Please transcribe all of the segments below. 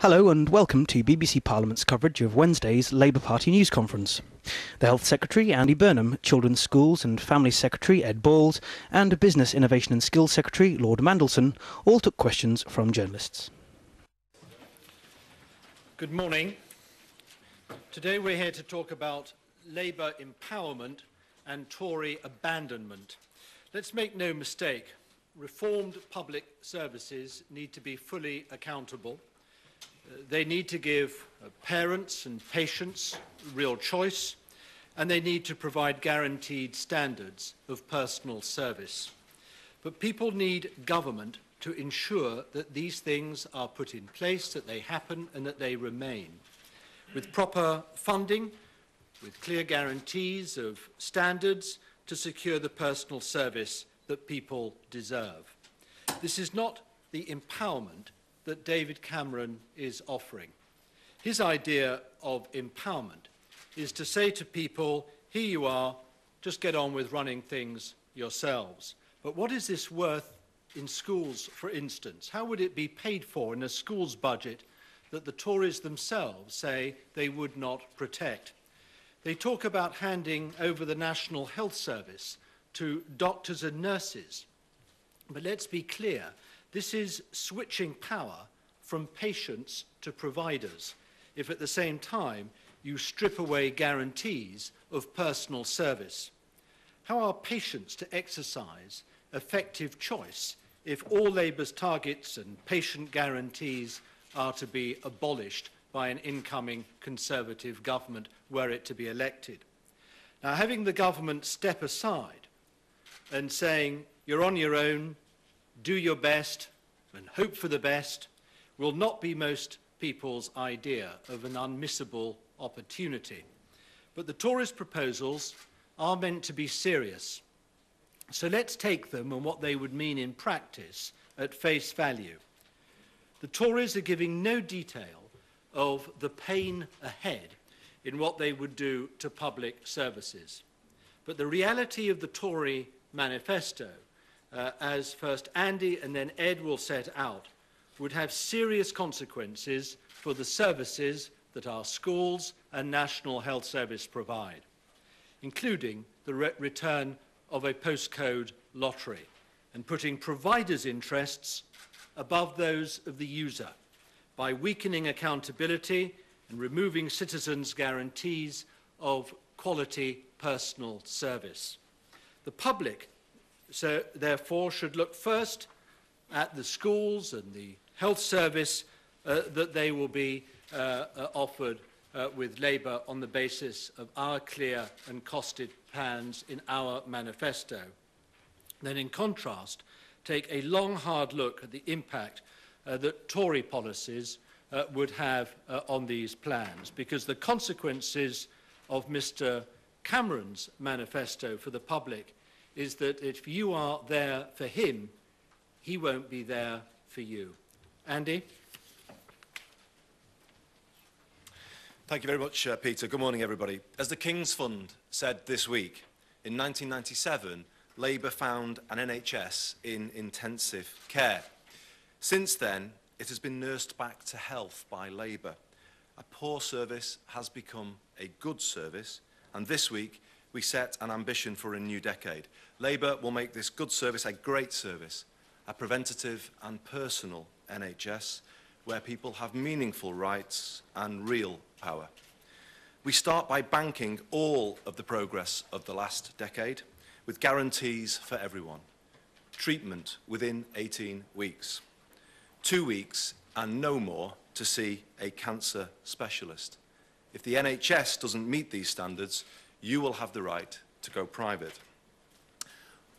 Hello and welcome to BBC Parliament's coverage of Wednesday's Labour Party news conference. The Health Secretary, Andy Burnham, Children's Schools and Family Secretary, Ed Balls, and Business Innovation and Skills Secretary, Lord Mandelson, all took questions from journalists. Good morning. Today we're here to talk about Labour empowerment and Tory abandonment. Let's make no mistake, reformed public services need to be fully accountable. They need to give parents and patients real choice, and they need to provide guaranteed standards of personal service. But people need government to ensure that these things are put in place, that they happen and that they remain, with proper funding, with clear guarantees of standards to secure the personal service that people deserve. This is not the empowerment that David Cameron is offering. His idea of empowerment is to say to people, here you are, just get on with running things yourselves. But what is this worth in schools, for instance? How would it be paid for in a school's budget that the Tories themselves say they would not protect? They talk about handing over the National Health Service to doctors and nurses. But let's be clear, this is switching power from patients to providers, if at the same time you strip away guarantees of personal service. How are patients to exercise effective choice if all Labour's targets and patient guarantees are to be abolished by an incoming Conservative government were it to be elected? Now, having the government step aside and saying, you're on your own, do your best and hope for the best, will not be most people's idea of an unmissable opportunity. But the Tories' proposals are meant to be serious. So let's take them and what they would mean in practice at face value. The Tories are giving no detail of the pain ahead in what they would do to public services. But the reality of the Tory manifesto, as first Andy and then Ed will set out, would have serious consequences for the services that our schools and National Health Service provide, including the return of a postcode lottery and putting providers' interests above those of the user by weakening accountability and removing citizens' guarantees of quality personal service. The public, so therefore, should look first at the schools and the health service that they will be offered with Labour on the basis of our clear and costed plans in our manifesto. Then, in contrast, take a long, hard look at the impact that Tory policies would have on these plans, because the consequences of Mr. Cameron's manifesto for the public is that if you are there for him, he won't be there for you. Andy? Thank you very much, Peter. Good morning, everybody. As the King's Fund said this week, in 1997, Labour found an NHS in intensive care. Since then, it has been nursed back to health by Labour. A poor service has become a good service, and this week we set an ambition for a new decade. Labour will make this good service a great service, a preventative and personal NHS where people have meaningful rights and real power. We start by banking all of the progress of the last decade with guarantees for everyone. Treatment within 18 weeks. 2 weeks and no more to see a cancer specialist. If the NHS doesn't meet these standards, you will have the right to go private.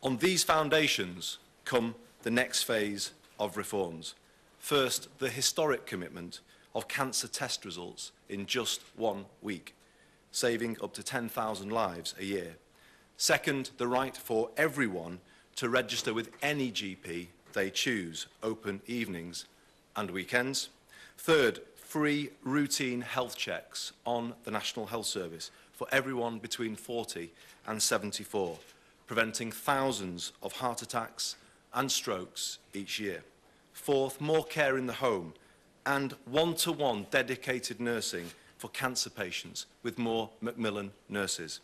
On these foundations come the next phase of reforms. First, the historic commitment of cancer test results in just 1 week, saving up to 10,000 lives a year. Second, the right for everyone to register with any GP they choose, open evenings and weekends. Third, free routine health checks on the National Health Service for everyone between 40 and 74, preventing thousands of heart attacks and strokes each year. Fourth, more care in the home and one-to-one dedicated nursing for cancer patients with more Macmillan nurses.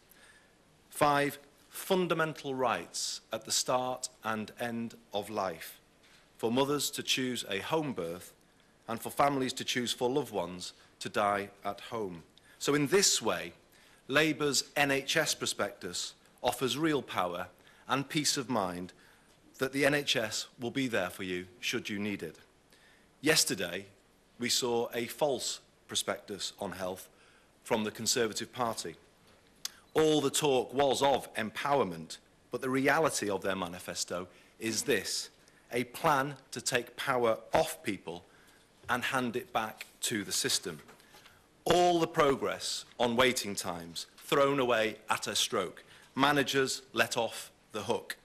5, fundamental rights at the start and end of life, for mothers to choose a home birth and for families to choose for loved ones to die at home. So in this way, Labour's NHS prospectus offers real power and peace of mind that the NHS will be there for you should you need it. Yesterday, we saw a false prospectus on health from the Conservative Party. All the talk was of empowerment, but the reality of their manifesto is this: a plan to take power off people and hand it back to the system. All the progress on waiting times thrown away at a stroke. Managers let off the hook.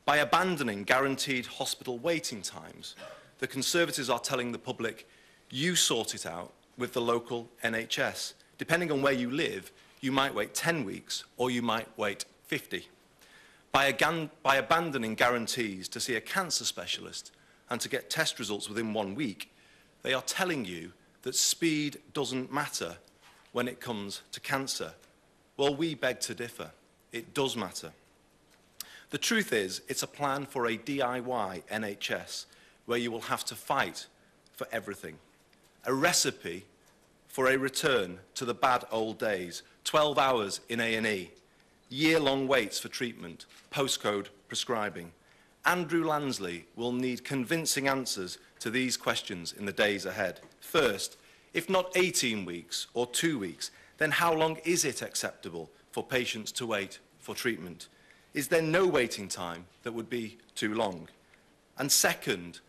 By abandoning guaranteed hospital waiting times, the Conservatives are telling the public, you sort it out with the local NHS. Depending on where you live, you might wait 10 weeks or you might wait 50. By abandoning guarantees to see a cancer specialist and to get test results within 1 week, they are telling you that speed doesn't matter when it comes to cancer. Well, we beg to differ. It does matter. The truth is, it's a plan for a DIY NHS where you will have to fight for everything. A recipe for a return to the bad old days. 12 hours in A&E, year-long waits for treatment, postcode prescribing. Andrew Lansley will need convincing answers to these questions in the days ahead. First, if not 18 weeks or 2 weeks, then how long is it acceptable for patients to wait for treatment? Is there no waiting time that would be too long? And second,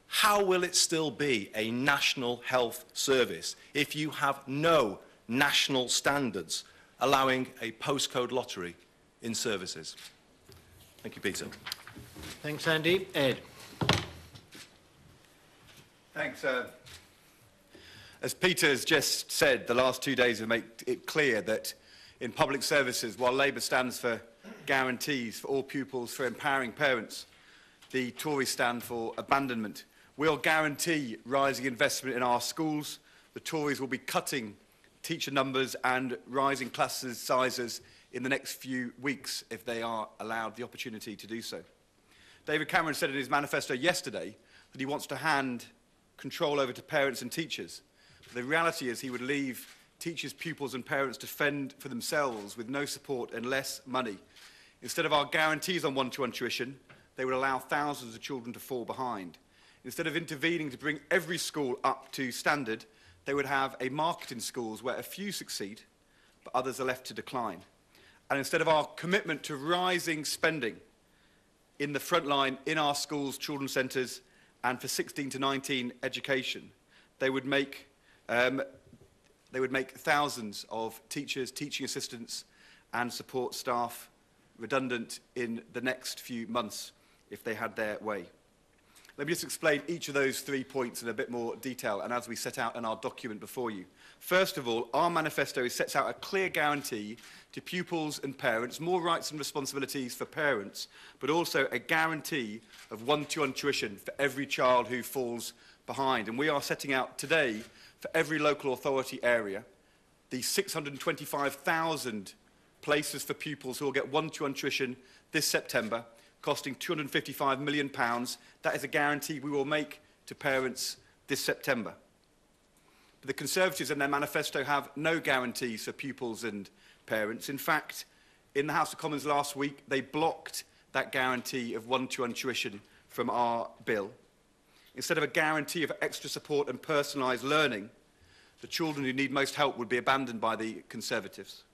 how will it still be a national health service if you have no national standards allowing a postcode lottery in services? Thank you, Peter. Thanks, Andy. Ed. Thanks. As Peter has just said, the last 2 days have made it clear that in public services, while Labour stands for guarantees for all pupils, for empowering parents, the Tories stand for abandonment. We'll guarantee rising investment in our schools. The Tories will be cutting teacher numbers and rising class sizes in the next few weeks if they are allowed the opportunity to do so. David Cameron said in his manifesto yesterday that he wants to hand control over to parents and teachers. But the reality is he would leave teachers, pupils and parents to fend for themselves with no support and less money. Instead of our guarantees on one-to-one tuition, they would allow thousands of children to fall behind. Instead of intervening to bring every school up to standard, they would have a market in schools where a few succeed, but others are left to decline. And instead of our commitment to rising spending in the front line, in our schools, children's centres, and for 16 to 19 education, they would make thousands of teachers, teaching assistants, and support staff redundant in the next few months if they had their way. Let me just explain each of those 3 points in a bit more detail, and as we set out in our document before you. First of all, our manifesto sets out a clear guarantee to pupils and parents, more rights and responsibilities for parents, but also a guarantee of one-to-one tuition for every child who falls behind. And we are setting out today, for every local authority area, the 625,000 places for pupils who will get one-to-one tuition this September, costing £255 million. That is a guarantee we will make to parents this September. But the Conservatives in their manifesto have no guarantees for pupils and parents. In fact, in the House of Commons last week, they blocked that guarantee of one-to-one tuition from our bill. Instead of a guarantee of extra support and personalised learning, the children who need most help would be abandoned by the Conservatives.